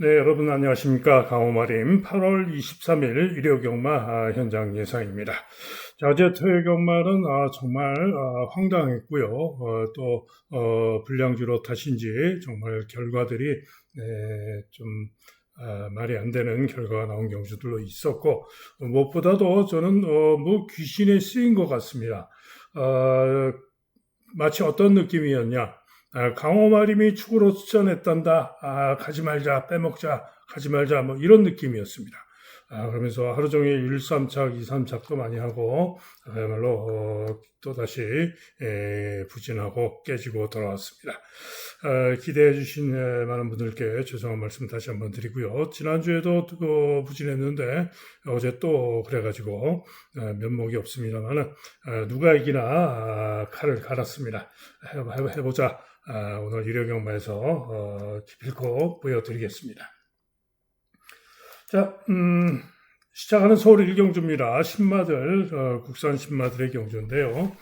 네, 여러분 안녕하십니까. 강호마림 8월 23일 일요경마 현장 예상입니다. 자, 어제 토요경마는 정말 황당했고요. 불량주로 탓인지 정말 결과들이 좀 말이 안 되는 결과가 나온 경주들로 있었고, 무엇보다도 저는 뭐 귀신에 쓰인 것 같습니다. 마치 어떤 느낌이었냐? 강호마림이 축으로 추천했단다. 가지 말자, 빼먹자, 가지 말자, 뭐 이런 느낌이었습니다. 그러면서 하루 종일 1, 3착, 2, 3착도 많이 하고, 그야말로 또다시 부진하고 깨지고 돌아왔습니다. 기대해 주신 많은 분들께 죄송한 말씀 다시 한번 드리고요. 지난주에도 부진했는데 어제 또 그래가지고 면목이 없습니다만 누가 이기나 칼을 갈았습니다. 해보자. 오늘 일요경마에서 기필코 보여드리겠습니다. 자, 시작하는 서울 1경주입니다. 신마들, 국산 신마들의 경주인데요.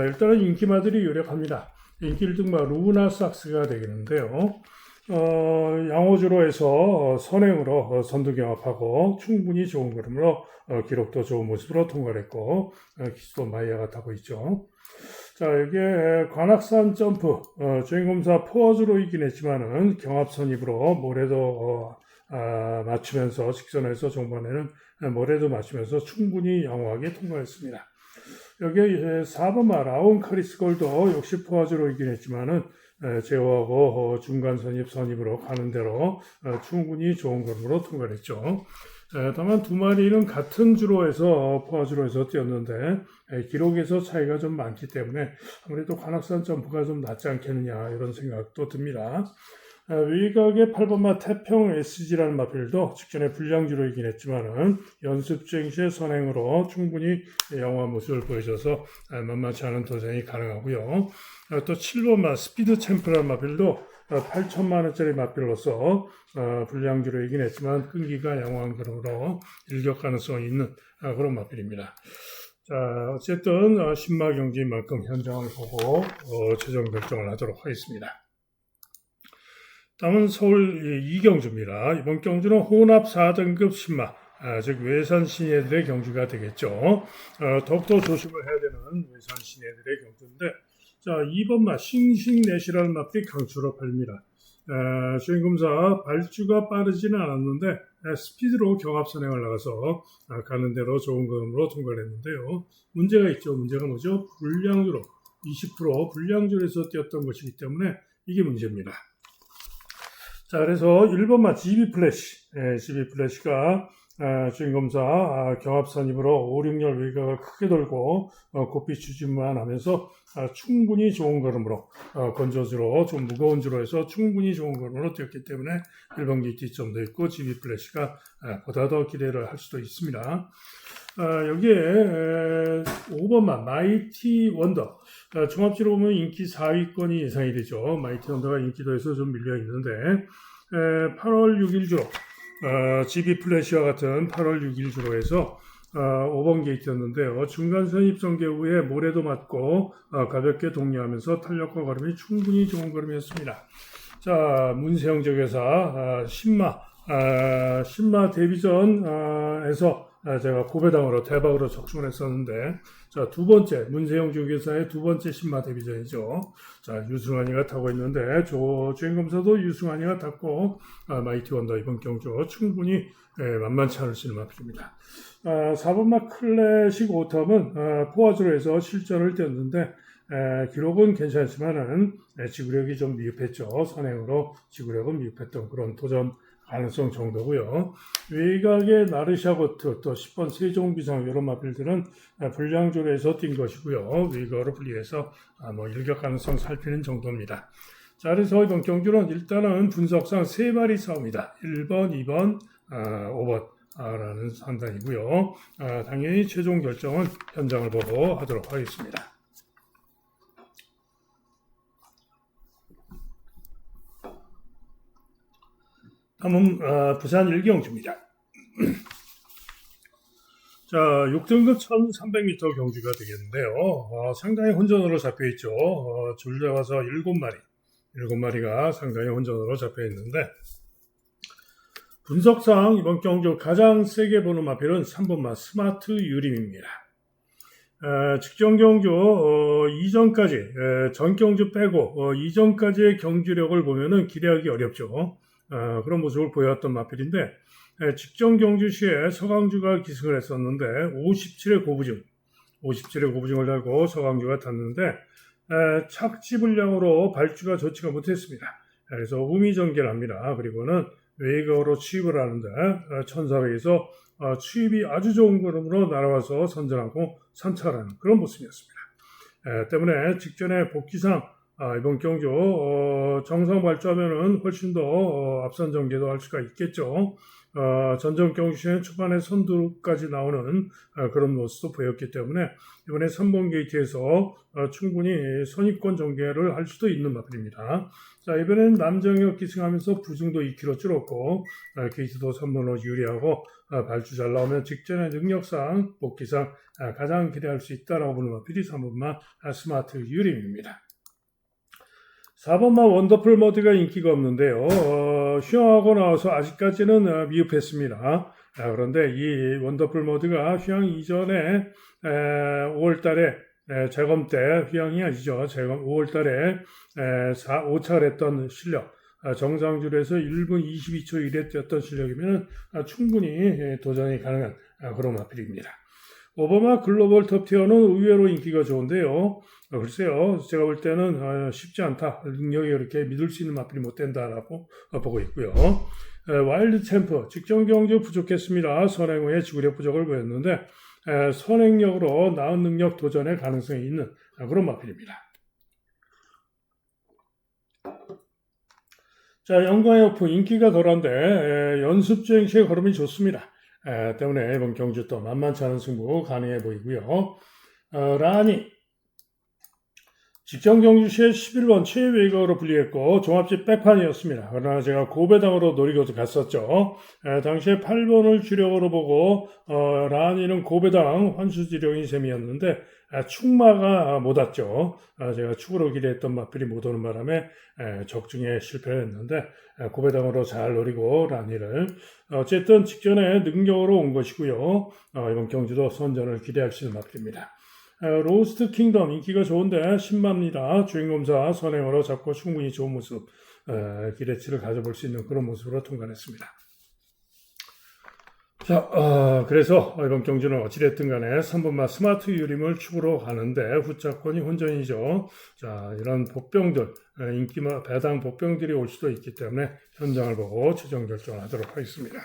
일단은 인기마들이 유력합니다. 인기 1등마 루나삭스가 되겠는데요. 양호주로 해서 선행으로 선두 경합하고 충분히 좋은 걸음으로 기록도 좋은 모습으로 통과를 했고 기수도 마이야가 타고 있죠. 자, 이게 관악산 점프 주행검사 포어즈로 이긴 했지만은 경합 선입으로 모래도 맞추면서 직선에서 종반에는 모래도 맞추면서 충분히 양호하게 통과했습니다. 여기에 4번마 라운 카리스 골도 역시 포화주로 이긴 했지만은 제어하고 중간 선입으로 가는 대로 충분히 좋은 걸음으로 통과를 했죠. 다만 두 마리는 같은 주로 해서 포화주로 해서 뛰었는데 기록에서 차이가 좀 많기 때문에 아무래도 관악산 점프가 좀 낫지 않겠느냐 이런 생각도 듭니다. 외곽의 8번마 태평 SG라는 마필도 직전에 불량주로 이긴 했지만은 연습주행 시의 선행으로 충분히 양호한 모습을 보여줘서 만만치 않은 도전이 가능하고요. 또 7번마 스피드 챔프라는 마필도 8천만원짜리 마필로서 불량주로 이긴 했지만 끈기가 양호한 그림으로 일격 가능성이 있는 그런 마필입니다. 자, 어쨌든 신마 경기인 만큼 현장을 보고 최종 결정을 하도록 하겠습니다. 다음은 서울 2경주입니다. 이번 경주는 혼합 4등급 신마, 즉 외산 신예들의 경주가 되겠죠. 더욱더 조심을 해야 되는 외산 신예들의 경주인데, 자, 2번마 싱싱넷이라는 마필이 강추로 팔립니다. 주행검사 발주가 빠르지는 않았는데 스피드로 경합 선행을 나가서 가는 대로 좋은 걸음으로 통과를 했는데요. 문제가 있죠. 문제가 뭐죠? 불량주로 20% 불량주에서 뛰었던 것이기 때문에 이게 문제입니다. 자, 그래서 1번마 GB 플래시가 주행검사 경합 선입으로 5, 6열 외곽을 크게 돌고 고삐 추진만 하면서 충분히 좋은 걸음으로 건조주로 좀 무거운 주로 해서 충분히 좋은 걸음으로 뛰었기 때문에 1번기 뒷점도 있고 GB 플래시가 보다 더 기대를 할 수도 있습니다. 여기에 5번마 마이티 원더 종합지로 보면 인기 4위권이 예상이 되죠. 마이티 원더가 인기도에서 좀 밀려 있는데 8월 6일 주로 GB 플래시와 같은 8월 6일 주로 해서 5번 게이트였는데요. 중간 선입 전개 후에 모래도 맞고 가볍게 동료하면서 탄력과 걸음이 충분히 좋은 걸음이었습니다. 자, 문세영 적외사 신마 데뷔전에서 제가 고배당으로 대박으로 적중을 했었는데, 자, 두 번째, 문세영 주교사의 두 번째 신마 데뷔전이죠. 자, 유승환이가 타고 있는데, 주행검사도 유승환이가 탔고, 마이티 원더 이번 경주 충분히 만만치 않을 수 있는 마필입니다. 4번마 클래식 오텀은 포화주로 해서 실전을 뛰었는데, 기록은 괜찮지만은 지구력이 좀 미흡했죠. 선행으로 지구력은 미흡했던 그런 도전 가능성 정도고요. 외곽의 나르샤고트 또 10번 세종비상 이런 마필들은 불량조로에서 뛴 것이고요. 외곽으로 분리해서 일격 가능성 살피는 정도입니다. 자, 그래서 이번 경주는 일단은 분석상 3마리 싸움이다. 1번, 2번, 5번 라는 판단이고요. 당연히 최종 결정은 현장을 보고 하도록 하겠습니다. 다음은 부산 1경주입니다. 자, 6등급 1300m 경주가 되겠는데요. 상당히 혼전으로 잡혀있죠. 줄 잡아서 7마리가 상당히 혼전으로 잡혀있는데 분석상 이번 경주 가장 세게 보는 마필은 3번마 스마트 유림입니다. 직전 경주 이전까지 전 경주 빼고 이전까지의 경주력을 보면은 기대하기 어렵죠. 그런 모습을 보여왔던 마필인데 직전 경주 시에 서강주가 기승을 했었는데 57의 고부증을 달고 서강주가 탔는데 착지 불량으로 발주가 좋지가 못했습니다. 그래서 우미전개를 합니다. 그리고는 외곽으로 추입을 하는데 1400에서 추입이 아주 좋은 걸음으로 날아와서 선전하고 선찰하는 그런 모습이었습니다. 때문에 직전에 복귀상 이번 경주 정상 발주하면은 훨씬 더 앞선 전개도 할 수가 있겠죠. 전전 경주 시에 초반에 선두까지 나오는 그런 모습도 보였기 때문에 이번에 3번 게이트에서 충분히 선입권 전개를 할 수도 있는 마필입니다. 자, 이번엔 남정혁 기승하면서 부중도 2km 줄었고 게이트도 3번으로 유리하고 발주 잘 나오면 직전의 능력상 복귀상 가장 기대할 수 있다라고 보는 마필이 3번마 스마트 유림입니다. 4번마 원더풀 머드가 인기가 없는데요. 휴양하고 나와서 아직까지는 미흡했습니다. 그런데 이 원더풀 머드가 휴양 이전에 5월달에 재검 때 휴양이 아니죠. 재검 5월달에 5차를 했던 실력, 정상줄에서 1분 22초 1회 뛰었던 실력이면 충분히 도전이 가능한 그런 마필입니다. 오바마 글로벌 톱티어는 의외로 인기가 좋은데요. 글쎄요, 제가 볼 때는 쉽지 않다. 능력이 그렇게 믿을 수 있는 마필이 못 된다라고 보고 있고요. 와일드 챔프, 직전 경주 부족했습니다. 선행후에 지구력 부족을 보였는데 선행력으로 나은 능력 도전의 가능성이 있는 그런 마필입니다. 자, 영광의 오프 인기가 덜한데 연습주행 시에 걸음이 좋습니다. 때문에 이번 경주 또 만만치 않은 승부 가능해 보이고요. 라니 직전 경주 시에 11번 최외곽으로 분리했고 종합집 백판이었습니다. 그러나 제가 고배당으로 노리고 갔었죠. 당시에 8번을 주력으로 보고 라니는 고배당 환수지령인 셈이었는데 축마가 못 왔죠. 제가 축으로 기대했던 마필이 못 오는 바람에 적중에 실패를 했는데 고배당으로 잘 노리고 라니를 어쨌든 직전에 능력으로 온 것이고요. 이번 경주도 선전을 기대할 수 있는 마필입니다. 로스트 킹덤 인기가 좋은데 신마입니다. 주행검사 선행으로 잡고 충분히 좋은 모습 기대치를 가져볼 수 있는 그런 모습으로 통과했습니다. 자, 그래서 이번 경주는 어찌됐든 간에 3번마 스마트 유림을 축으로 가는데 후차권이 혼전이죠. 자, 이런 복병들, 인기마 배당 복병들이 올 수도 있기 때문에 현장을 보고 최종 결정을 하도록 하겠습니다.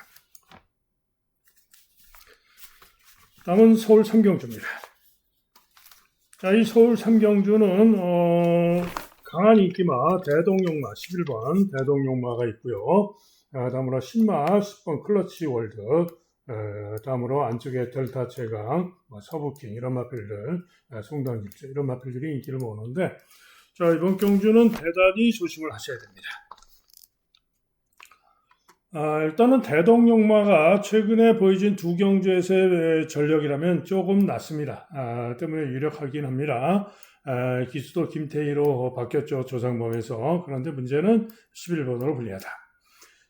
다음은 서울 3경주입니다. 자, 이 서울 3경주는 강한 인기마 대동용마 11번 대동용마가 있고요. 다음으로 신마 10번 클러치 월드, 다음으로 안쪽에 델타 최강, 서부킹 이런 마필들, 송당길제 이런 마필들이 인기를 모으는데 자, 이번 경주는 대단히 조심을 하셔야 됩니다. 일단은 대동용마가 최근에 보여진 두 경주에서의 전력이라면 조금 낮습니다. 때문에 유력하긴 합니다. 기수도 김태희로 바뀌었죠. 조상범에서. 그런데 문제는 11번으로 불리하다.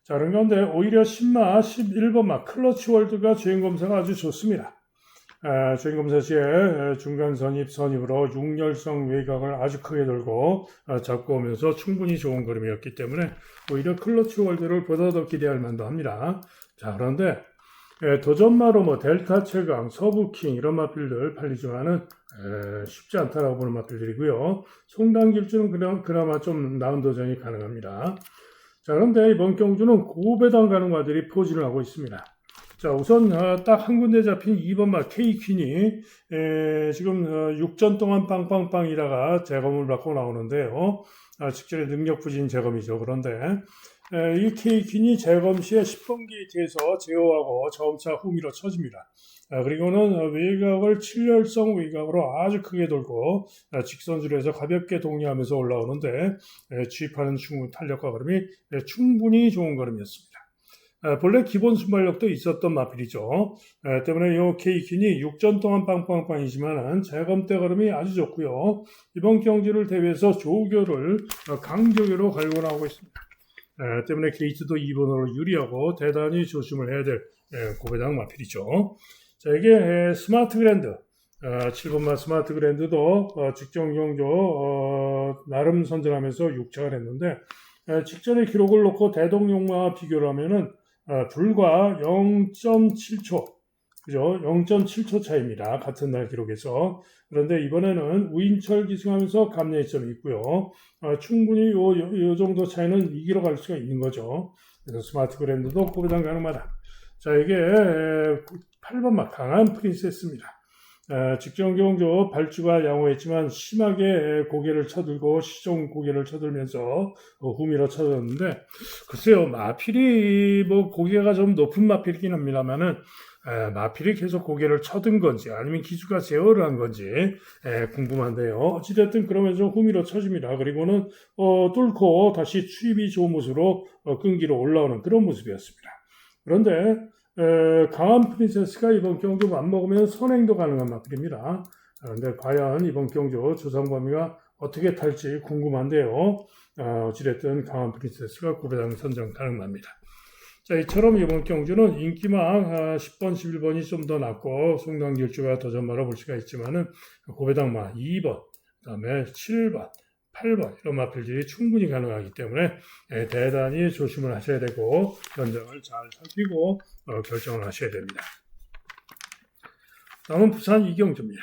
자, 그런 가운데 오히려 신마 11번마 클러치 월드가 주행검사가 아주 좋습니다. 주행검사 시에 중간 선입으로 6열성 외곽을 아주 크게 돌고 잡고 오면서 충분히 좋은 걸음이었기 때문에 오히려 클러치 월드를 보다 더 기대할 만도 합니다. 자, 그런데 도전마로 델타 최강, 서부킹 이런 마필들 팔리지만은 쉽지 않다라고 보는 마필들이고요. 송당길주는 그나마 좀 나은 도전이 가능합니다. 자, 그런데 이번 경주는 고배당 가능마들이 포진을 하고 있습니다. 자, 우선 딱 한 군데 잡힌 2번마 K퀸이 지금 6전 동안 빵빵빵이다가 재검을 받고 나오는데요. 직전에 능력 부진 재검이죠. 그런데 이 K퀸이 재검 시에 10번 게이트에서 제어하고 점차 후미로 쳐집니다. 그리고는 외곽을 7열성 외곽으로 아주 크게 돌고 직선줄에서 가볍게 동리하면서 올라오는데 주입하는 탄력과 걸음이 충분히 좋은 걸음이었습니다. 본래 기본 순발력도 있었던 마필이죠. 때문에 이 K퀸이 6전 동안 빵빵빵이지만 재검 때 걸음이 아주 좋고요. 이번 경주를 대비해서 조교를 강조교로 갈고 나오고 있습니다. 때문에 게이트도 2번으로 유리하고 대단히 조심을 해야 될 고배당 마필이죠. 자, 이게 스마트 그랜드 7번마 스마트 그랜드도 직전 경조 나름 선전하면서 6착을 했는데 직전의 기록을 놓고 대동용마와 비교를 하면은 불과 0.7초 그죠? 0.7초 차이입니다. 같은 날 기록에서. 그런데 이번에는 우인철 기승하면서 감내점이 있고요. 충분히 요 정도 차이는 이기러 갈 수가 있는 거죠. 그래서 스마트 그랜드도 고배당 가능하다. 자, 이게 8번마 강한 프린세스입니다. 직전 경조 발주가 양호했지만 심하게 고개를 쳐들고 시종 고개를 쳐들면서 후미로 쳐졌는데 글쎄요 마필이 뭐 고개가 좀 높은 마필이긴 합니다만은 마필이 계속 고개를 쳐든 건지 아니면 기수가 제어를 한 건지 궁금한데요. 어찌됐든 그러면서 후미로 쳐집니다. 그리고는 뚫고 다시 추입이 좋은 모습으로 끈기로 올라오는 그런 모습이었습니다. 그런데 강한 프린세스가 이번 경주 맘먹으면 선행도 가능한 마필입니다. 그런데 과연 이번 경주 조상 범위가 어떻게 탈지 궁금한데요. 어찌됐든 강한 프린세스가 고배당 선정 가능합니다. 자, 이처럼 이번 경주는 인기망 10번, 11번이 좀 더 낫고 송당길주가 더 전마로 볼 수가 있지만은 고배당마 2번, 그다음에 7번, 8번 이런 마필들이 충분히 가능하기 때문에 대단히 조심을 하셔야 되고 현장을 잘 살피고 결정을 하셔야 됩니다. 다음은 부산 이경주입니다.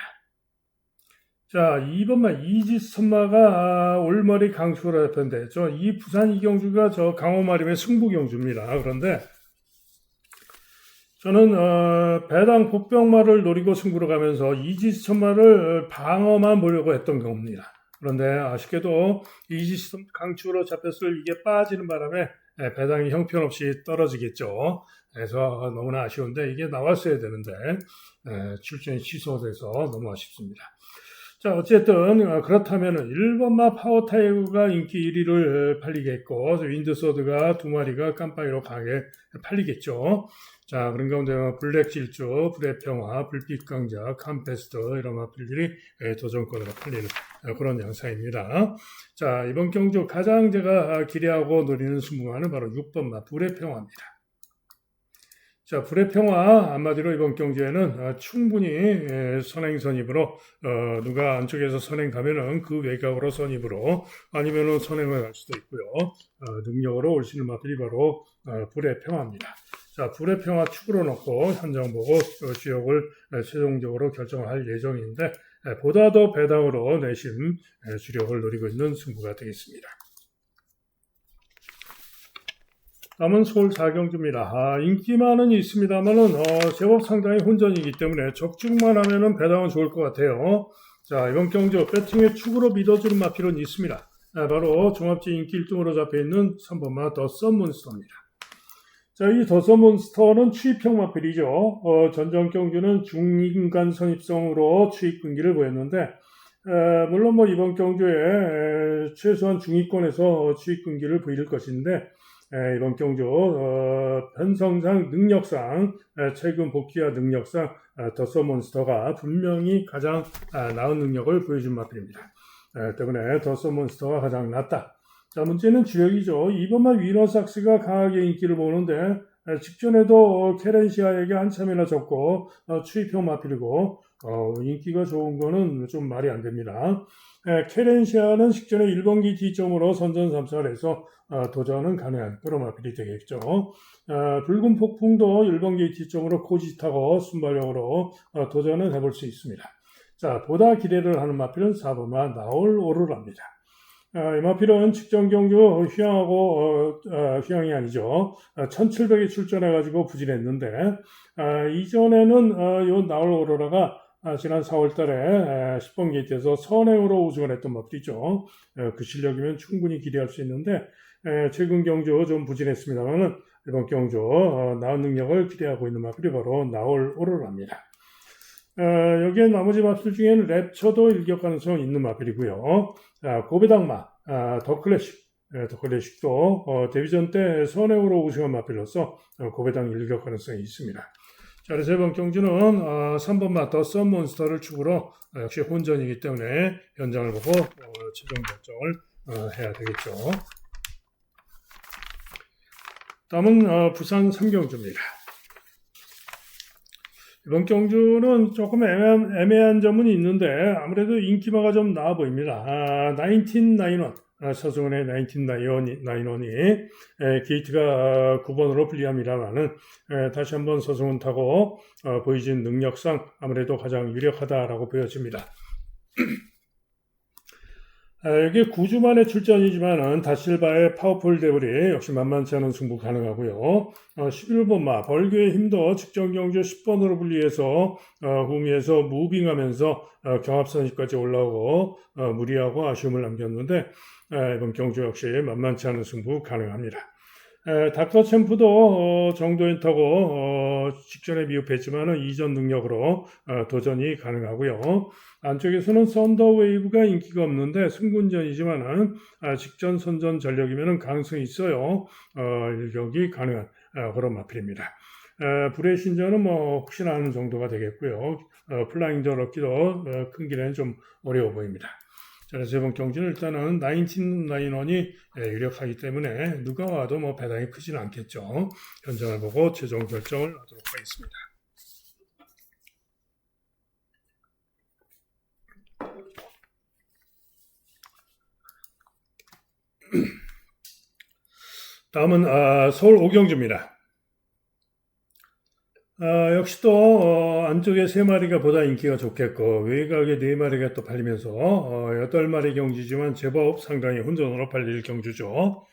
자, 2번마 이지선마가 올머리 강추를 했던데 이 부산 이경주가 강호마림의 승부경주입니다. 그런데 저는 배당 복병마를 노리고 승부를 가면서 이지선마를 방어만 보려고 했던 경우입니다. 그런데 아쉽게도 이지선 강추로 잡혔을 이게 빠지는 바람에 배당이 형편없이 떨어지겠죠. 그래서 너무나 아쉬운데 이게 나왔어야 되는데 출전이 취소돼서 너무 아쉽습니다. 자, 어쨌든 그렇다면은 1번마 파워타이거가 인기 1위를 팔리겠고 윈드소드가 2마리가 깜빡이로 강하게 팔리겠죠. 자, 그런 가운데 블랙질주, 불의평화, 불빛강자, 캄페스터 이런 마필들이 도전권으로 팔리는 그런 양상입니다. 자, 이번 경주 가장 제가 기대하고 노리는 승부마는 바로 6번마 불의평화입니다. 자, 불의평화 한마디로 이번 경주에는 충분히 선행선입으로 누가 안쪽에서 선행 가면은 그 외곽으로 선입으로 아니면은 선행을 갈 수도 있고요. 능력으로 올 수 있는 마필이 바로 불의평화입니다. 자, 불의평화 축으로 놓고 현장 보고 지역을 최종적으로 결정할 예정인데 보다 더 배당으로 내심 주력을 노리고 있는 승부가 되겠습니다. 다음은 서울 4경주입니다. 인기만은 있습니다만은 제법 상당히 혼전이기 때문에 적중만 하면은 배당은 좋을 것 같아요. 자, 이번 경주 배팅의 축으로 믿어주는 마필은 있습니다. 바로 종합지 인기 1등으로 잡혀있는 3번마 더 썬몬스터입니다. 자, 이 더 썬몬스터는 추입형 마필이죠. 전전 경주는 중인간 선입성으로 추입 끈기를 보였는데 물론 뭐 이번 경주에 최소한 중위권에서 추입 끈기를 보일 것인데 이번 경주 편성상 능력상 최근 복귀와 능력상 더 썬몬스터가 분명히 가장 나은 능력을 보여준 마필입니다. 때문에 더 썬몬스터가 가장 낫다. 자, 문제는 주력이죠. 이번만 위너삭스가 강하게 인기를 보는데 직전에도 케렌시아에게 한참이나 졌고 추입형 마필이고 인기가 좋은 거는 좀 말이 안 됩니다. 케렌시아는 직전에 1번기 D점으로 선전 3차를 해서 도전은 가능한 그런 마필이 되겠죠. 붉은 폭풍도 1번기 D점으로 고지타고 순발력으로 도전을 해볼 수 있습니다. 자, 보다 기대를 하는 마필은 4번마 나올 오로라입니다. 이 마필은 직전 경주 휴양이 아니죠. 1700에 출전해가지고 부진했는데 이전에는 요 나올 오로라가 지난 4월 달에 10번 게이트에서 선행으로 우승을 했던 마필이죠. 그 실력이면 충분히 기대할 수 있는데 최근 경주 좀 부진했습니다만 이번 경주 나은 능력을 기대하고 있는 마필이 바로 나올 오로라입니다. 여기에 나머지 마필 중에는 랩처도 일격 가능성이 있는 마필이고요. 고배당마, 더 클래식도 데뷔전 때 선행으로 우승한 마필로서 고배당 일격 가능성이 있습니다. 자, 그래서 이번 경주는 3번마 더 썬몬스터를 축으로 역시 혼전이기 때문에 현장을 보고 최종 결정을 해야 되겠죠. 다음은 부산 3경주입니다. 이번 경주는 조금 애매한 점은 있는데 아무래도 인기마가 좀 나아 보입니다. 1991 서승원의 1991이 게이트가 9번으로 불리합니다만은 다시 한번 서승원 타고 보여진 능력상 아무래도 가장 유력하다라고 보여집니다. 이게 9주 만에 출전이지만은 다실바의 파워풀 데블이 역시 만만치 않은 승부 가능하고요. 11번 마 벌교의 힘도 직전 경주 10번으로 분리해서 후미에서 무빙하면서 경합선까지 올라오고 무리하고 아쉬움을 남겼는데 이번 경주 역시 만만치 않은 승부 가능합니다. 닥터 챔프도 정도인 타고 직전에 미흡했지만은 이전 능력으로 도전이 가능하고요. 안쪽에서는 썬더웨이브가 인기가 없는데 승군전이지만은 직전 선전 전력이면은 가능성이 있어요. 일격이 가능한 그런 마필입니다. 불의 신전은 뭐 혹시나 하는 정도가 되겠고요. 플라잉 더 럭키도 큰 길에는 좀 어려워 보입니다. 자, 그래서 이번 경기는 일단은 1991이 유력하기 때문에 누가 와도 뭐 배당이 크지는 않겠죠. 현장을 보고 최종 결정을 하도록 하겠습니다. 다음은 서울 오경주입니다. 역시 또 안쪽에 3마리가 보다 인기가 좋겠고 외곽에 4마리가 또 팔리면서 8마리 경주지만 제법 상당히 혼전으로 팔릴 경주죠.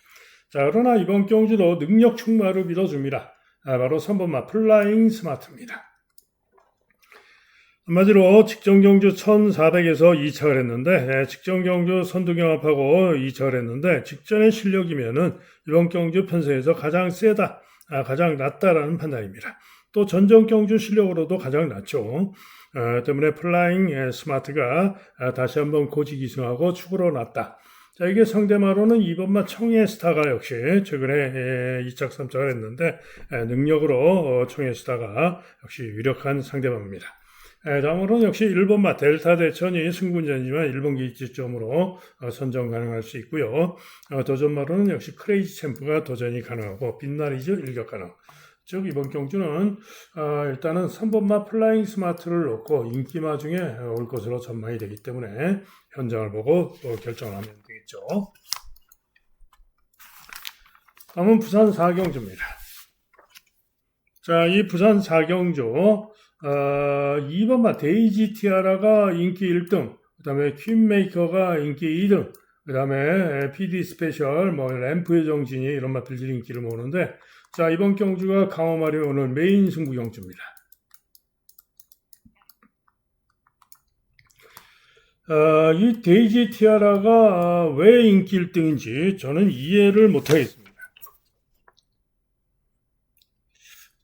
자, 그러나 이번 경주도 능력 충만으로 믿어줍니다. 바로 3번마 플라잉 스마트입니다. 한마디로 직전 경주 1400에서 2착을 했는데 직전 경주 선두경합하고 2착을 했는데 직전의 실력이면은 이번 경주 편성에서 가장 세다, 가장 낫다라는 판단입니다. 또 전전 경주 실력으로도 가장 낫죠. 때문에 플라잉 스마트가 다시 한번 고지기승하고 축으로 낫다. 자, 이게 상대마로는 2번마 청해 스타가 역시 최근에 2착, 3착을 했는데 능력으로 청해 스타가 역시 유력한 상대방입니다. 다음으로는 역시 1번마 델타 대천이 승군전이지만 1번 게이트점으로 선정 가능할 수 있고요. 도전마로는 역시 크레이지 챔프가 도전이 가능하고 빛나리즈 일격 가능. 즉 이번 경주는 일단은 3번마 플라잉 스마트를 놓고 인기마 중에 올 것으로 전망이 되기 때문에 현장을 보고 또 결정을 하면 되겠죠. 다음은 부산 4경주입니다. 자, 이 부산 4경주 2번마 데이지 티아라가 인기 1등, 그 다음에 퀸메이커가 인기 2등, 그 다음에 PD 스페셜, 뭐 램프의 정진이 이런 마필들이 인기를 모으는데 자, 이번 경주가 강화마리 오늘 메인 승부 경주입니다. 이 데이지 티아라가 왜 인기 1등인지 저는 이해를 못하겠습니다.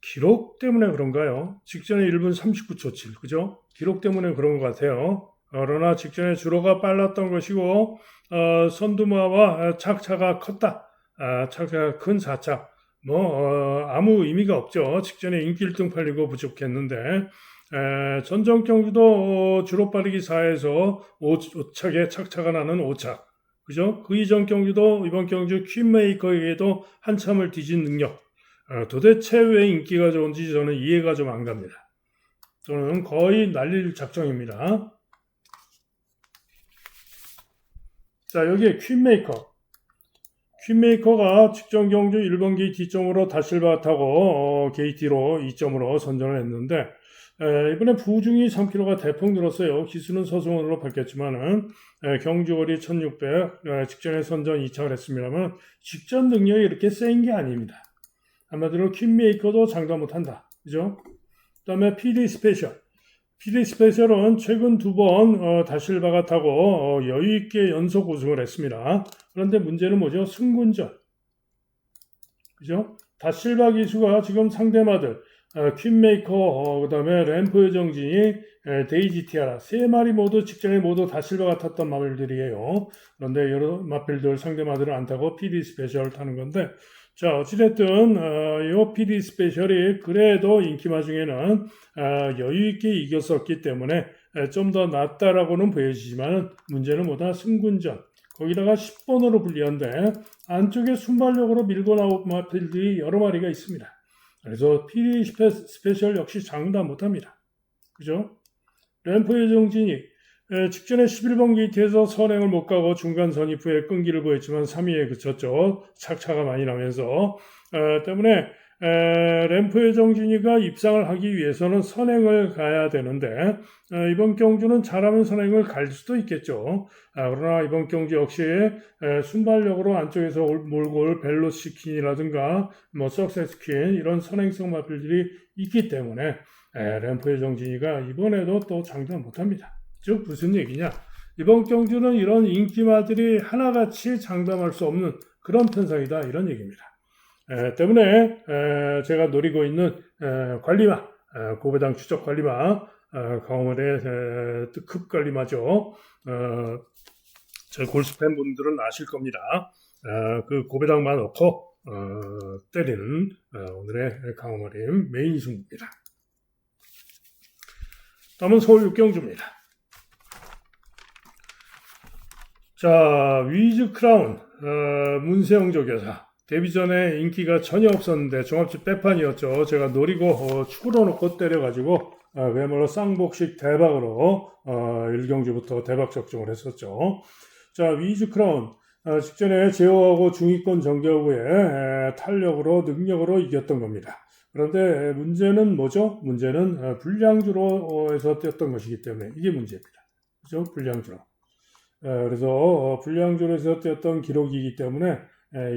기록 때문에 그런가요? 직전에 1분 39초 7, 그죠? 기록 때문에 그런 것 같아요. 그러나 직전에 주로가 빨랐던 것이고 선두마와 착차가 컸다. 착차가 큰 4착. 아무 의미가 없죠. 직전에 인기 1등 팔리고 부족했는데 전전 경주도 주로 빠르기 4에서 5착에 착차가 나는 5착. 그죠? 그 이전 경주도 이번 경주 퀸메이커에게도 한참을 뒤진 능력. 도대체 왜 인기가 좋은지 저는 이해가 좀 안 갑니다. 저는 거의 날릴 작정입니다. 자, 여기에 퀸메이커가 직전 경주 1번 게이트 2점으로 다실바 타고 게이트로 2점으로 선전을 했는데 이번에 부중이 3kg가 대폭 늘었어요. 기수는 서승원으로 바뀌었지만은 경주거리 1600 직전에 선전 2착을 했습니다만 직전 능력이 이렇게 센 게 아닙니다. 한마디로 퀸메이커도 장담 못한다. 그죠? 그 다음에 PD 스페셜은 최근 2번 다실바가 타고 여유있게 연속 우승을 했습니다. 그런데 문제는 뭐죠? 승군전. 그죠? 다실바 기수가 지금 상대마들 퀸메이커, 그 다음에 램프의 정진이 데이지 티아라 3마리 모두 직전에 모두 다실바가 탔던 마필들이에요. 그런데 여러 마필들 상대마들을 안 타고 PD 스페셜을 타는 건데 자, 어찌됐든 이 PD 스페셜이 그래도 인기마 중에는 여유있게 이겼었기 때문에 좀 더 낫다라고는 보여지지만 문제는 뭐다? 승군전. 거기다가 10번으로 불리한데 안쪽에 순발력으로 밀고 나온 마필들이 여러 마리가 있습니다. 그래서 PD 스페셜 역시 장담 못합니다. 그죠? 램프 예정진이 직전에 11번 게이트에서 선행을 못 가고 중간 선입 후에 끈기를 보였지만 3위에 그쳤죠. 착차가 많이 나면서 때문에 램프 예정진이가 입상을 하기 위해서는 선행을 가야 되는데 이번 경주는 잘하면 선행을 갈 수도 있겠죠. 그러나 이번 경주 역시 순발력으로 안쪽에서 몰고 벨로시킨이라든가 뭐 석세스퀸 이런 선행성 마필들이 있기 때문에 램프 예정진이가 이번에도 또 장담 못합니다. 즉 무슨 얘기냐? 이번 경주는 이런 인기마들이 하나같이 장담할 수 없는 그런 편성이다 이런 얘기입니다. 때문에 제가 노리고 있는 관리마, 고배당 추적 관리마, 강원의 특급 관리마죠. 저 골수 팬분들은 아실 겁니다. 그 고배당만 넣고 때리는 오늘의 강원의 메인 승부입니다. 다음은 서울 육경주입니다. 자, 위즈 크라운, 문세영 조교사. 데뷔 전에 인기가 전혀 없었는데 종합집 빼판이었죠. 제가 노리고 축으로 놓고 때려가지고 그야말로 쌍복식 대박으로 1경주부터 대박 적중을 했었죠. 자, 위즈 크라운. 직전에 제어하고 중위권 정겨 후에 탄력으로 능력으로 이겼던 겁니다. 그런데 문제는 뭐죠? 문제는 불량주로에서 뛰었던 것이기 때문에 이게 문제입니다. 그죠? 불량주로. 그래서 불량주로에서 뛰었던 기록이기 때문에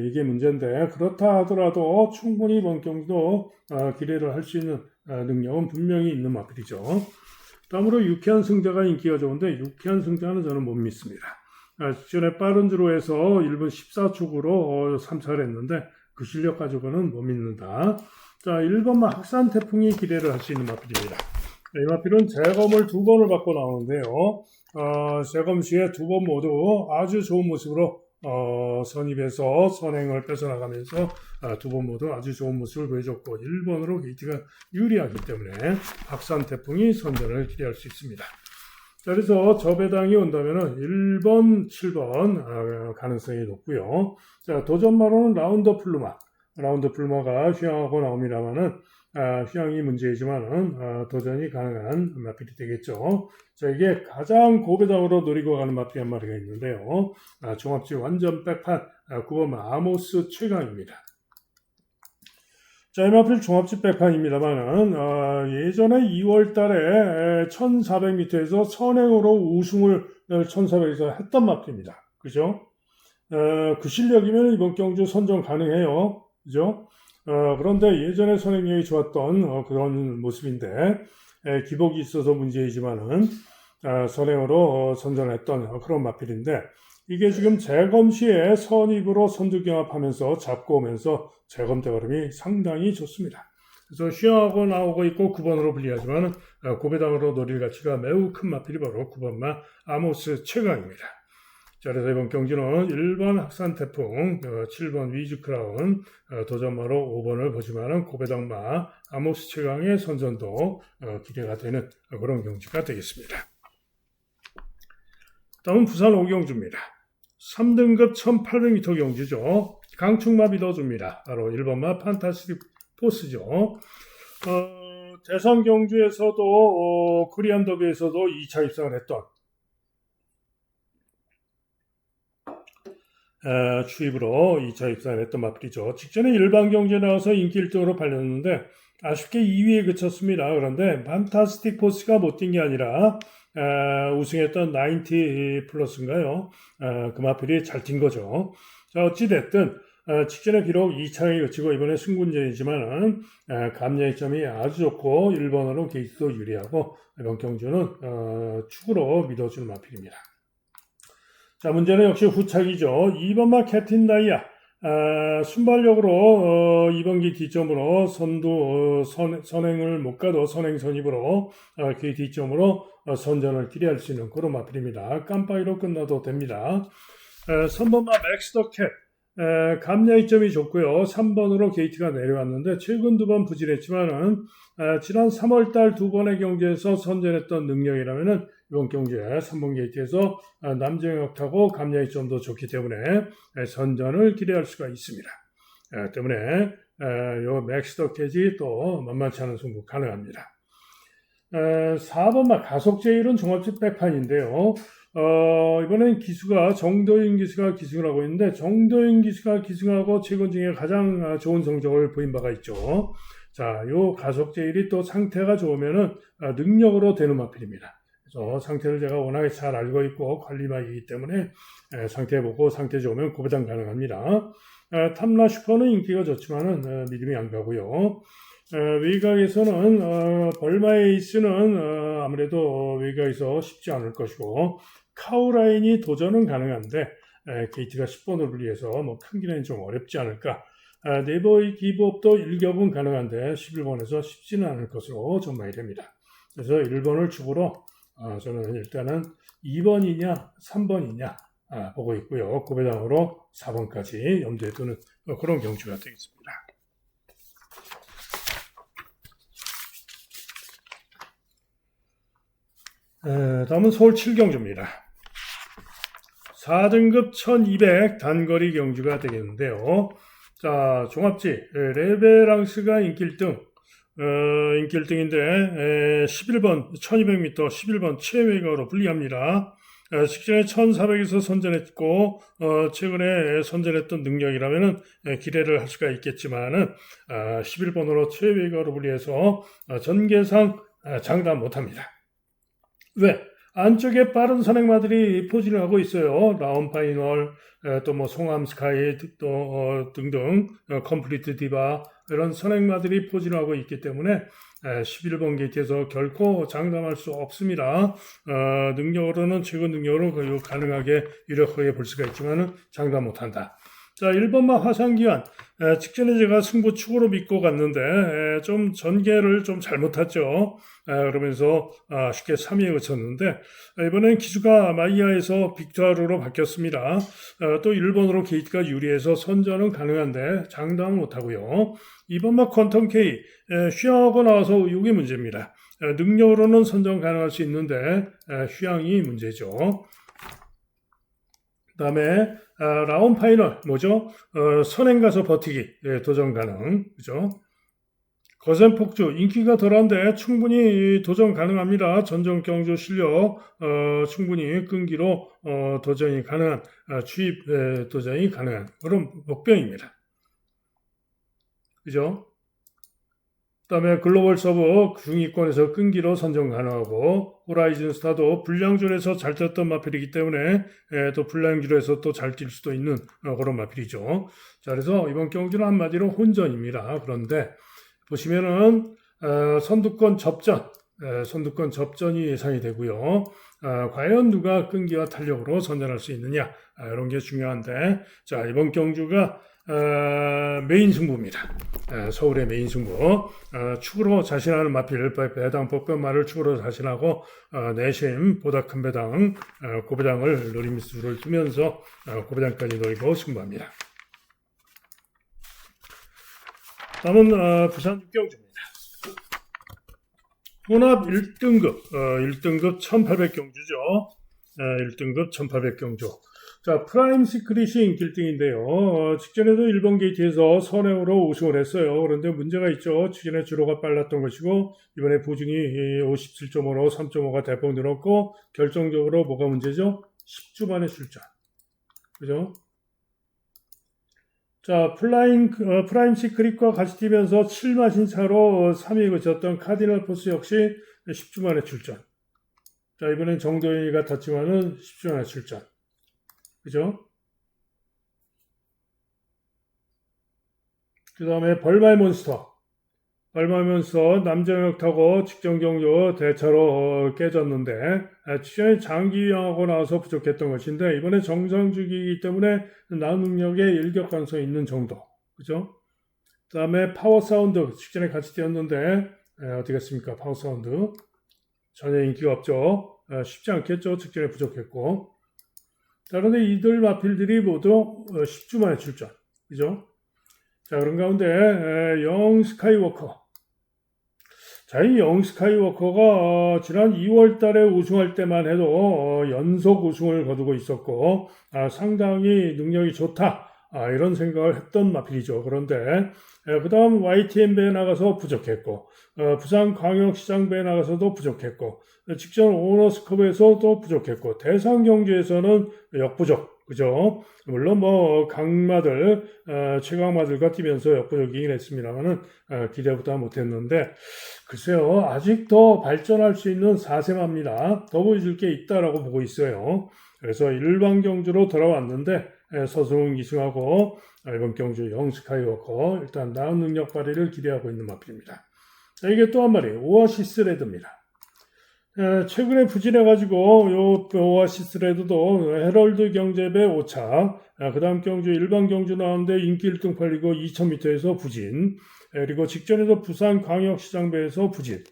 이게 문제인데 그렇다 하더라도 충분히 이번 경기도 기대를 할 수 있는 능력은 분명히 있는 마필이죠. 다음으로 유쾌한 승자가 인기가 좋은데 유쾌한 승자는 저는 못 믿습니다. 직전에 빠른 주로에서 1분 14초으로 3차를 했는데 그 실력 가지고는 못 믿는다. 자, 1번만 학산 태풍이 기대를 할 수 있는 마필입니다. 이 마필은 재검을 2번을 받고 나오는데요. 재검 시에 2번 모두 아주 좋은 모습으로 선입에서 선행을 뺏어나가면서 2번 모두 아주 좋은 모습을 보여줬고 1번으로 게이트가 유리하기 때문에 박산 태풍이 선전을 기대할 수 있습니다. 자, 그래서 저 배당이 온다면 1번, 7번 가능성이 높고요. 자, 도전마로는 라운더 플루마. 라운드 플루마가 휘황하고 나옵니다만은 휘황이 문제이지만은 도전이 가능한 마필이 되겠죠. 자, 이게 가장 고배당으로 노리고 가는 마필 한 마리가 있는데요. 종합지 완전 백판 9번 아모스 최강입니다. 자, 이 마필 종합지 백판입니다만은 예전에 2월 달에 1400m에서 선행으로 우승을 1400에서 했던 마필입니다. 그죠? 그 실력이면 이번 경주 선정 가능해요. 그죠? 그런데 예전에 선행력이 좋았던 그런 모습인데 기복이 있어서 문제이지만은 선행으로 선전했던 그런 마필인데 이게 지금 재검 시에 선입으로 선두경합하면서 잡고 오면서 재검 대걸음이 상당히 좋습니다. 그래서 휘황하고 나오고 있고 9번으로 불리하지만 고배당으로 노릴 가치가 매우 큰 마필이 바로 9번마 아모스 최강입니다. 자, 그래서 이번 경기는 1번 학산 태풍, 7번 위즈 크라운, 도전마로 5번을 보지만은 고배당마 아모스 최강의 선전도 기대가 되는 그런 경기가 되겠습니다. 다음은 부산 5경주입니다. 3등급 1800m 경주죠. 강충마 믿어줍니다. 바로 1번마 판타스틱 포스죠. 대선 경주에서도 코리안 더비에서도 2차 입상을 했던 추입으로 2차 입상을 했던 마필이죠. 직전에 일반 경주에 나와서 인기 1등으로 팔렸는데 아쉽게 2위에 그쳤습니다. 그런데 판타스틱 포스가 못 뛴 게 아니라 우승했던 90 플러스인가요? 그 마필이 잘 뛴 거죠. 자, 어찌됐든 직전에 비록 2차에 그치고 이번에 승군전이지만 감량점이 아주 좋고 1번으로 게이트도 유리하고 이번 경주는 축으로 믿어주는 마필입니다. 자, 문제는 역시 후착이죠. 2번마 캡틴 다이아. 순발력으로 2번기 뒷점으로 선행을 못 가도 선행 선입으로 그 뒷점으로 선전을 기대할 수 있는 그런 마필입니다. 깜빡이로 끝나도 됩니다. 3번마 맥스 더 캡. 감야 이점이 좋고요. 3번으로 게이트가 내려왔는데 최근 2번 부진했지만은 지난 3월달 2번의 경주에서 선전했던 능력이라면은 이번 경주에 3번 게이트에서 남정혁 타고 감야 이점도 좋기 때문에 선전을 기대할 수가 있습니다. 때문에 요 맥스더 캐지 또 만만치 않은 승부 가능합니다. 4번 막 가속 제일은 종합집 백판인데요. 이번엔 기수가 정도윤 기수가 기승을 하고 있는데 정도윤 기수가 기승하고 최근 중에 가장 좋은 성적을 보인 바가 있죠. 자, 요 가속 제일이 또 상태가 좋으면은 능력으로 되는 마필입니다. 그래서 상태를 제가 워낙에 잘 알고 있고 관리막이기 때문에 상태 보고 상태 좋으면 고배당 가능합니다. 탐라 슈퍼는 인기가 좋지만은 믿음이 안 가고요. 외곽에서는 벌마의 에이스는 아무래도 외곽에서 쉽지 않을 것이고 카우라인이 도전은 가능한데 게이트가 10번을 분리해서 뭐 큰 길에는 좀 어렵지 않을까. 네이버의 기브업도 1겹은 가능한데 11번에서 쉽지는 않을 것으로 전망이 됩니다. 그래서 1번을 축으로 저는 일단은 2번이냐 3번이냐 보고 있고요. 고배당으로 4번까지 염두에 두는 그런 경주가 되겠습니다. 다음은 서울 7경주입니다. 4등급 1200 단거리 경주가 되겠는데요. 자, 종합지 레베랑스가 인기 1등, 인기 1등인데 11번 1200m 11번 최외곽으로 불리합니다. 직전에 1400에서 선전했고 최근에 선전했던 능력이라면은 기대를 할 수가 있겠지만은 11번으로 최외곽으로 불리해서 전개상 장담 못합니다. 왜? 안쪽에 빠른 선행마들이 포진을 하고 있어요. 라운파이널, 또 뭐 송암 스카이, 또 등등 컴플리트 디바 이런 선행마들이 포진을 하고 있기 때문에 11번 게이트에서 결코 장담할 수 없습니다. 능력으로는 최고 능력으로 가능하게 유력하게 볼 수가 있지만은 장담 못한다. 자, 1번마 화상기한 직전에 제가 승부 축으로 믿고 갔는데 좀 전개를 좀 잘못했죠. 그러면서 쉽게 3위에 그쳤는데 이번엔 기수가 마이야에서 빅투아르로 바뀌었습니다. 또 1번으로 게이트가 유리해서 선전은 가능한데 장담은 못하고요. 2번마 퀀텀 K 휘황하고 나와서 이게 문제입니다. 능력으로는 선전 가능할 수 있는데 휘황이 문제죠. 그 다음에 라운 파이널 뭐죠? 선행 가서 버티기 도전 가능, 그죠? 거센 폭주 인기가 덜한데 충분히 도전 가능합니다. 전정 경주 실력 충분히 끈기로 도전이 가능한 주입 도전이 가능한 그런 목표입니다. 그죠? 그다음에 글로벌 서버 중위권에서 끈기로 선정 가능하고 호라이즌 스타도 불량줄에서 잘 떴던 마필이기 때문에 또 불량줄에서 또 잘 뛸 수도 있는 그런 마필이죠. 자, 그래서 이번 경주는 한마디로 혼전입니다. 그런데 보시면은 선두권 접전이 예상이 되고요. 과연 누가 끈기와 탄력으로 선전할 수 있느냐 이런 게 중요한데 자, 이번 경주가 메인 승부입니다. 서울의 메인 승부. 축으로 자신하는 마필 배당 법변말을 축으로 자신하고 내심 보다 큰 배당 고배당을 노림수를 두면서 고배당까지 노리고 승부합니다. 다음은 부산 6경주입니다. 혼합 1등급 1800경주죠. 1등급 1800경주. 자, 프라임 시크릿이 인기 1등인데요. 직전에도 1번 게이트에서 선행으로 우승을 했어요. 그런데 문제가 있죠. 직전에 주로가 빨랐던 것이고 이번에 보증이 57.5로 3.5가 대폭 늘었고 결정적으로 뭐가 문제죠? 10주 만에 출전. 그죠? 자, 프라임 시크릿과 같이 뛰면서 7마신 차로 3위에 그쳤던 카디널 포스 역시 10주 만에 출전. 자, 이번엔 정도현이 같았지만은 10주 만에 출전. 그죠? 그 다음에 벌마의 몬스터 남정혁 타고 직전 경주 대차로 깨졌는데 직전에 장기유양하고 나와서 부족했던 것인데 이번에 정상주기이기 때문에 나은 능력에 일격 가능성이 있는 정도. 그죠? 그 다음에 파워 사운드 직전에 같이 뛰었는데 어떻겠습니까? 파워 사운드 전혀 인기가 없죠. 쉽지 않겠죠. 직전에 부족했고 자, 그런데 이들 마필들이 모두 10주 만에 출전. 그죠? 자, 그런 가운데 영 스카이워커. 자, 이 영 스카이워커가 지난 2월 달에 우승할 때만 해도 연속 우승을 거두고 있었고 상당히 능력이 좋다. 이런 생각을 했던 마필이죠. 그런데 그 다음 YTN배에 나가서 부족했고 부산광역시장배에 나가서도 부족했고 직전 오너스컵에서도 부족했고 대상경주에서는 역부족. 그죠? 물론 뭐 강마들 최강마들과 뛰면서 역부족이긴 했습니다만은 기대보다 못했는데 글쎄요 아직 더 발전할 수 있는 4세마입니다. 더 보여줄 게 있다라고 보고 있어요. 그래서 일반 경주로 돌아왔는데 서승훈 기승하고 이번 경주 영 스카이워커 일단 나은 능력 발휘를 기대하고 있는 마필입니다. 자, 이게 또 한 마리 오아시스 레드입니다. 최근에 부진해가지고 요 오아시스 레드도 헤럴드 경제배 5차, 그 다음 경주 일반 경주 나왔는데 인기 1등 팔리고 2000m에서 부진, 그리고 직전에도 부산 광역시장배에서 부진.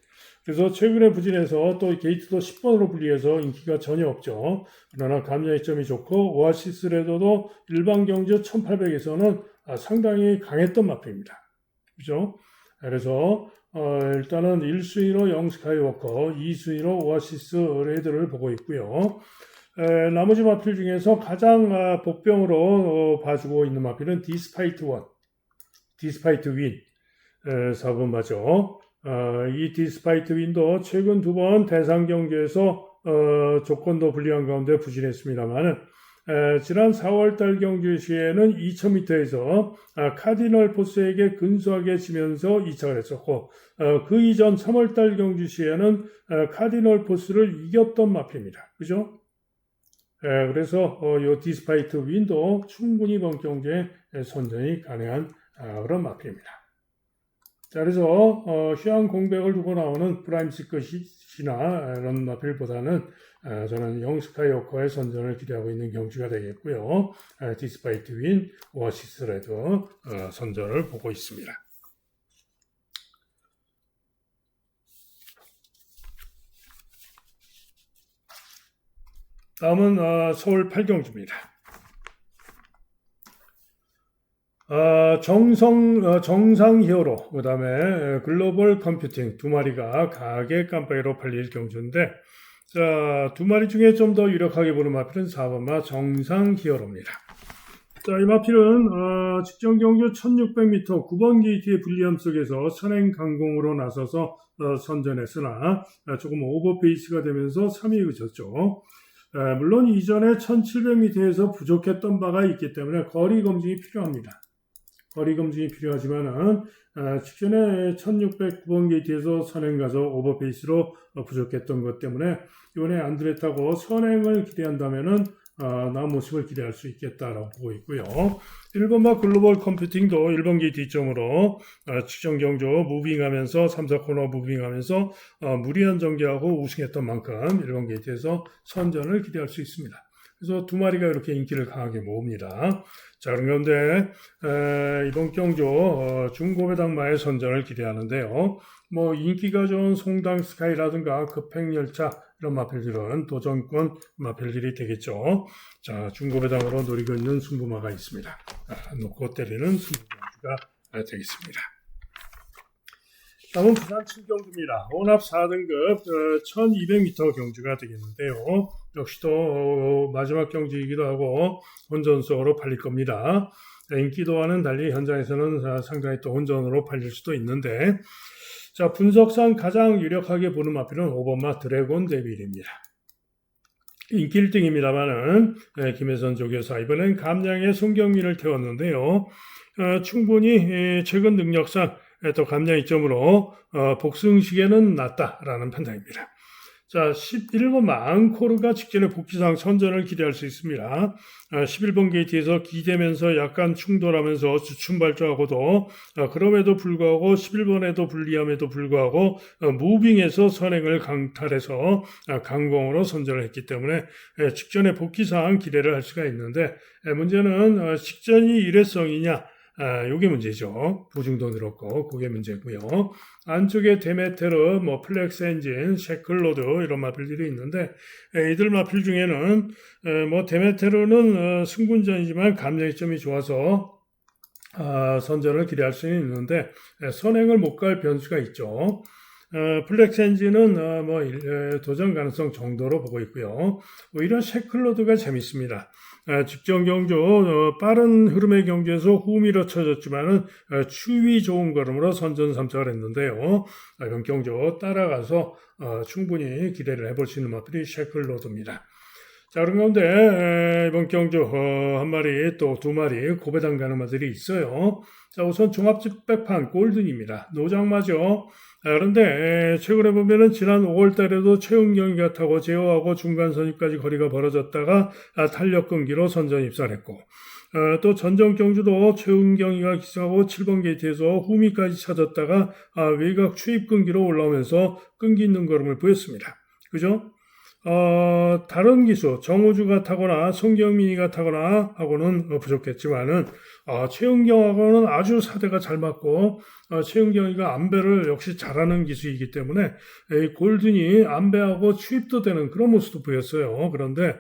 그래서 최근에 부진해서 또 게이트도 10번으로 분리해서 인기가 전혀 없죠. 그러나 감량점이 좋고 오아시스 레드도 일반 경주 1800에서는 상당히 강했던 마필입니다. 그죠? 그래서 일단은 1순위로 영 스카이워커, 2순위로 오아시스 레드를 보고 있고요. 나머지 마필 중에서 가장 복병으로 봐주고 있는 마필은 디스파이트 원, 디스파이트 윈 4번 맞죠. 이 디스파이트 윈도 최근 2번 대상 경주에서 조건도 불리한 가운데 부진했습니다만은 지난 4월달 경주 시에는 2000m에서 카디널 포스에게 근소하게 지면서 2착을 했었고 그 이전 3월달 경주 시에는 카디널 포스를 이겼던 마필입니다. 그죠? 그래서 이 디스파이트 윈도 충분히 이번 경주에 선전이 가능한 그런 마필입니다. 자, 그래서 휴양 공백을 두고 나오는 프라임시크시나 이런 마필보다는 저는 영 스카이워커의 선전을 기대하고 있는 경주가 되겠고요. 디스파이트 윈, 오아시스 레드 선전을 보고 있습니다. 다음은 서울 8경주입니다. 정상 히어로, 그 다음에 글로벌 컴퓨팅 두 마리가 가게 깜빡이로 팔릴 경주인데, 자, 두 마리 중에 좀 더 유력하게 보는 마필은 4번마 정상 히어로입니다. 자, 이 마필은 직전 경주 1600m 9번 게이트의 불리함 속에서 선행 강공으로 나서서 선전했으나 조금 오버페이스가 되면서 3위에 그쳤죠. 물론 이전에 1700m에서 부족했던 바가 있기 때문에 거리 검증이 필요합니다. 거리 검증이 필요하지만은 직전에 1609번 게이트에서 선행 가서 오버페이스로 부족했던 것 때문에 이번에 안드레타고 선행을 기대한다면은 나은 모습을 기대할 수 있겠다라고 보고 있고요. 1번마 글로벌 컴퓨팅도 1번 게이트 이점으로 직전 경주 무빙하면서 3, 4코너 무빙하면서 무리한 전개하고 우승했던 만큼 1번 게이트에서 선전을 기대할 수 있습니다. 그래서 두 마리가 이렇게 인기를 강하게 모읍니다. 자, 그런데 이번 경주 중고배당마의 선전을 기대하는데요. 뭐 인기가 좋은 송당 스카이라든가 급행열차 이런 마필들은 도전권 마필들이 되겠죠. 자, 중고배당으로 노리고 있는 승부마가 있습니다. 놓고 때리는 승부경주가 되겠습니다. 다음은 부산 7경주입니다. 혼합 4등급 1200m 경주가 되겠는데요. 역시 또 마지막 경주이기도 하고 혼전석으로 팔릴 겁니다. 인기도와는 달리 현장에서는 상당히 또 혼전으로 팔릴 수도 있는데, 자, 분석상 가장 유력하게 보는 마필은 5번마 드래곤 데빌입니다. 인기 1등입니다만은 김혜선 조교사 이번엔 감량의 송경민을 태웠는데요. 충분히 최근 능력상 또 감량 이점으로 복승시계는 낮다라는 판단입니다. 자, 11번 앙코르가 직전에 복귀상 선전을 기대할 수 있습니다. 11번 게이트에서 기대면서 약간 충돌하면서 주춤발주하고도 그럼에도 불구하고 11번에도 불리함에도 불구하고 무빙에서 선행을 강탈해서 강공으로 선전을 했기 때문에 직전에 복귀상 기대를 할 수가 있는데 문제는 직전이 일회성이냐 요게 문제죠. 부중도 늘었고 그게 문제고요. 안쪽에 데메테르, 플렉스 엔진, 셰클로드 이런 마필들이 있는데 이들 마필 중에는 데메테르는 승군전이지만 감정이점이 좋아서 선전을 기대할 수는 있는데 선행을 못 갈 변수가 있죠. 플렉스 엔진은 도전 가능성 정도로 보고 있고요. 오히려 셰클로드가 재밌습니다. 직전 경주 빠른 흐름의 경주에서 후미로 쳐졌지만은 추위 좋은 걸음으로 선전 3착을 했는데요. 이번 경주 따라가서 충분히 기대를 해볼 수 있는 마필이 셰클로드입니다. 자, 그런 가운데 이번 경주 한 마리 또 두 마리 고배당 가는 마들이 있어요. 자, 우선 종합집백판 골든입니다. 노장마죠. 그런데 최근에 보면은 지난 5월 달에도 최은경이가 타고 제어하고 중간 선입까지 거리가 벌어졌다가 탄력 끊기로 선전 입산했고 또 전정 경주도 최은경이가 기승하고 7번 게이트에서 후미까지 찾았다가 외곽 추입 끊기로 올라오면서 끈기 있는 걸음을 보였습니다. 그죠? 다른 기수, 정우주가 타거나 송경민이가 타거나 하고는 부족했지만은, 최은경하고는 아주 사대가 잘 맞고, 최은경이가 안배를 역시 잘하는 기수이기 때문에, 골든이 안배하고 추입도 되는 그런 모습도 보였어요. 그런데,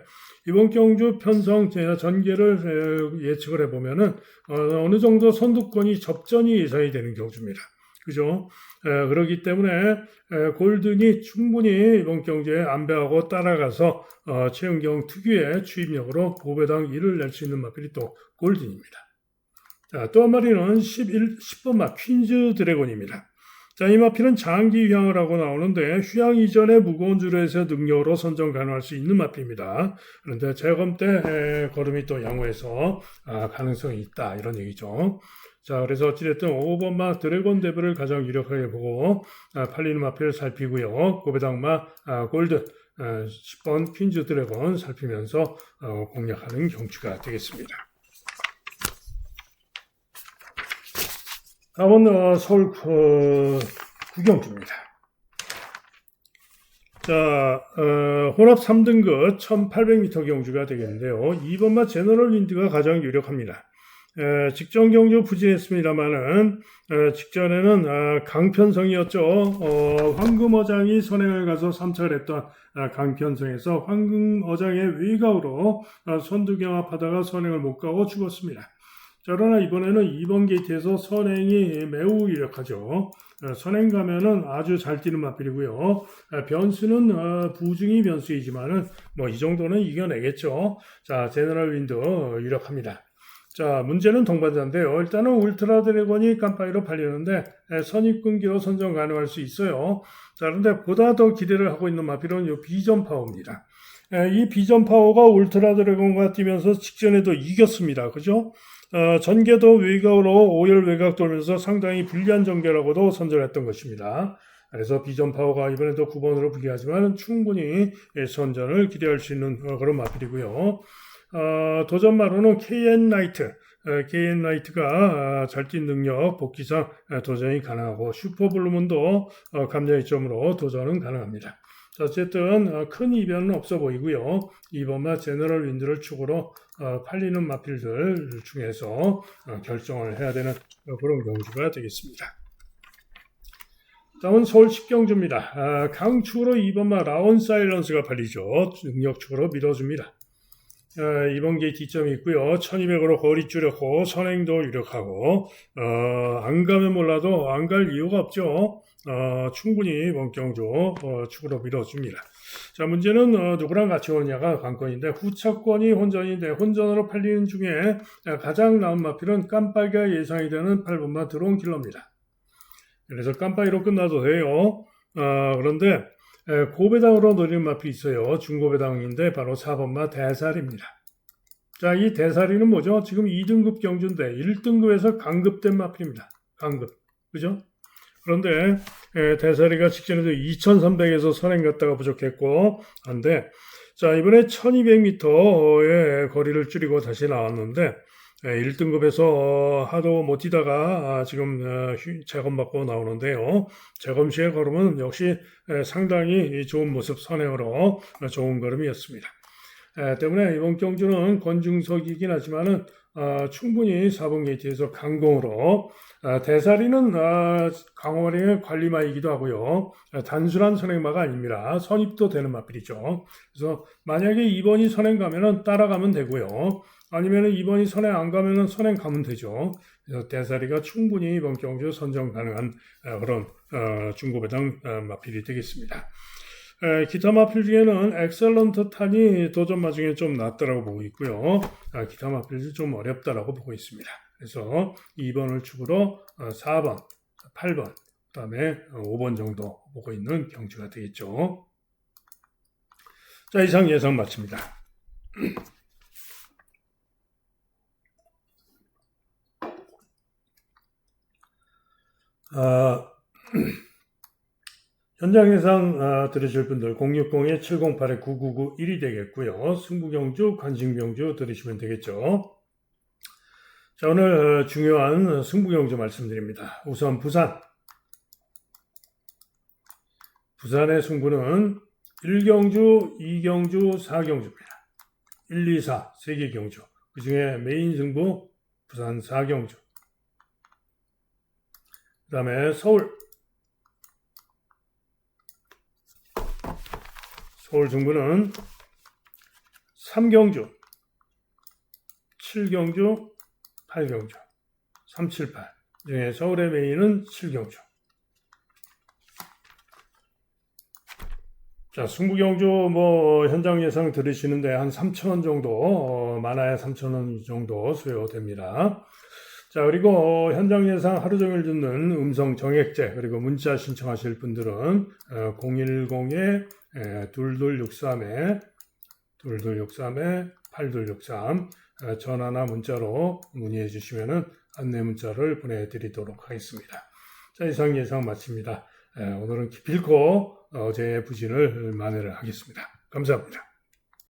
이번 경주 편성 전개를 예측을 해보면은, 어느 정도 선두권이 접전이 예상이 되는 경주입니다. 그죠? 그렇기 때문에 골든이 충분히 이번 경주에 안배하고 따라가서 최은경 특유의 추입력으로 고배당 1을 낼 수 있는 마필이 또 골든입니다. 자, 또 한 마리는 10번 마 퀸즈 드래곤입니다. 자, 이 마필은 장기 휴양을 하고 나오는데 휴양 이전에 무거운 줄에서 능력으로 선정 가능할 수 있는 마필입니다. 그런데 재검 때 걸음이 또 양호해서 가능성이 있다 이런 얘기죠. 자, 그래서 어찌됐든 5번마 드래곤 데브를 가장 유력하게 보고 팔리는 마필을 살피고요. 고배당마 골드 10번 퀸즈 드래곤 살피면서 공략하는 경주가 되겠습니다. 다음은 서울 구경주입니다. 자, 혼합 3등급 1800m 경주가 되겠는데요. 2번마 제너럴 윈드가 가장 유력합니다. 직전 경주 부진했습니다만은 직전에는 강편성이었죠. 황금어장이 선행을 가서 3착을 했던 강편성에서 황금어장의 외곽으로 선두경합하다가 선행을 못 가고 죽었습니다. 자, 그러나 이번에는 2번 게이트에서 선행이 매우 유력하죠. 선행 가면은 아주 잘 뛰는 마필이고요. 변수는 부중이 변수이지만은 이 정도는 이겨내겠죠. 자, 제너럴 윈드 유력합니다. 자, 문제는 동반자인데요. 일단은 울트라 드래곤이 깜빡이로 팔리는데 선입근기로 선정 가능할 수 있어요. 자, 그런데 보다 더 기대를 하고 있는 마필은 이 비전 파워입니다. 이 비전 파워가 울트라 드래곤과 뛰면서 직전에도 이겼습니다. 그죠? 전개도 외곽으로 5열 외곽 돌면서 상당히 불리한 전개라고도 선전했던 것입니다. 그래서 비전 파워가 이번에도 9번으로 불리하지만 충분히 선전을 기대할 수 있는 그런 마필이고요. 도전마로는 KN 나이트가 잘 뛴 능력, 복귀상 도전이 가능하고 슈퍼블루문도 감정이점으로 도전은 가능합니다. 자, 어쨌든 큰 이변은 없어 보이고요. 2번마 제너럴 윈드를 축으로 팔리는 마필들 중에서 결정을 해야 되는 그런 경주가 되겠습니다. 다음은 서울 10경주입니다. 강축으로 2번마 라온 사일런스가 팔리죠. 능력축으로 밀어줍니다. 이번 게이트 뒷점이 있고요. 1200으로 거리 줄였고 선행도 유력하고 안 가면 몰라도 안 갈 이유가 없죠. 충분히 이번 경주 축으로 밀어줍니다. 자, 문제는 누구랑 같이 오느냐가 관건인데 후차권이 혼전인데 혼전으로 팔리는 중에 가장 나은 마필은 깜빡이가 예상이 되는 8번마 드론 킬러입니다. 그래서 깜빡이로 끝나도 돼요. 그런데 고배당으로 노리는 마필이 있어요. 중고배당인데 바로 4번마 대살입니다. 자, 이 대살이는 뭐죠? 지금 2등급 경주인데 1등급에서 강급된 마필입니다. 강급. 그죠? 그런데 대살이가 직전에도 2300에서 선행 갔다가 부족했고 한데 자, 이번에 1200m의 거리를 줄이고 다시 나왔는데 1등급에서 하도 못 뛰다가 지금 재검받고 나오는데요. 재검 시의 걸음은 역시 상당히 좋은 모습 선행으로 좋은 걸음이었습니다. 때문에 이번 경주는 권중석이긴 하지만은 충분히 4번 게이트에서 강공으로 대사리는 강호령의 관리마이기도 하고요. 단순한 선행마가 아닙니다. 선입도 되는 마필이죠. 그래서 만약에 2번이 선행 가면은 따라가면 되고요. 아니면 2번이 선행 안 가면은 선행 가면 되죠. 그래서 대사리가 충분히 이번 경주 선정 가능한 그런 중고배당 마필이 되겠습니다. 기타 마필 중에는 엑셀런트 탄이 도전마 중에 좀 낫다라고 보고 있고요. 기타 마필이 좀 어렵다라고 보고 있습니다. 그래서 2번을 축으로 4번, 8번, 그 다음에 5번 정도 보고 있는 경주가 되겠죠. 자, 이상 예상 마칩니다. 현장 예상 들으실 분들 060-708-9991이 되겠고요. 승부경주, 관심경주 들으시면 되겠죠. 자, 오늘 중요한 승부경주 말씀드립니다. 우선 부산의 승부는 1경주, 2경주, 4경주입니다. 1, 2, 4, 3개 경주. 그 중에 메인 승부 부산 4경주. 그 다음에 서울 승부는 3경주, 7경주, 8경주, 3, 7, 8 중에 서울의 메인은 7경주. 자, 승부경주 현장 예상 들으시는데 한 3,000원 정도, 많아야 3,000원 정도 수요됩니다. 자, 그리고 현장 예상 하루 종일 듣는 음성 정액제, 그리고 문자 신청하실 분들은 010-2263-8263 전화나 문자로 문의해 주시면 안내 문자를 보내드리도록 하겠습니다. 자, 이상 예상 마칩니다. 오늘은 기필코 제 부진을 만회를 하겠습니다. 감사합니다.